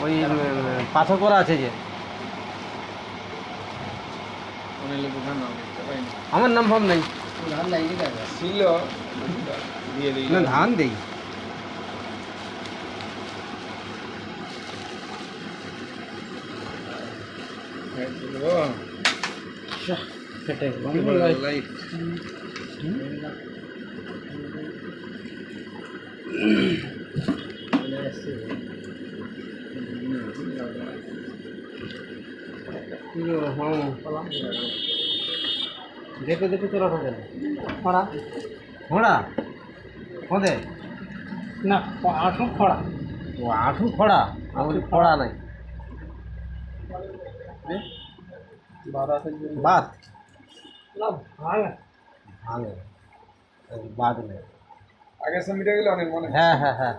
ওই পাথর করা আছে যে। আমার নাম ফাম নেই, ছিল দিয়ে দিই না ধান দেই। ফেটে লাইট দেখে দেখে তোরা ঢোকে খড়া খড়া খোঁদে না আঠু খড়া। ও আঁঠু খড়া, আমার খড়া নাই। বাত ভালো ভালো, বাদ নেই। আগে সে মিটে গেল অনেক মনে হ্যাঁ হ্যাঁ হ্যাঁ।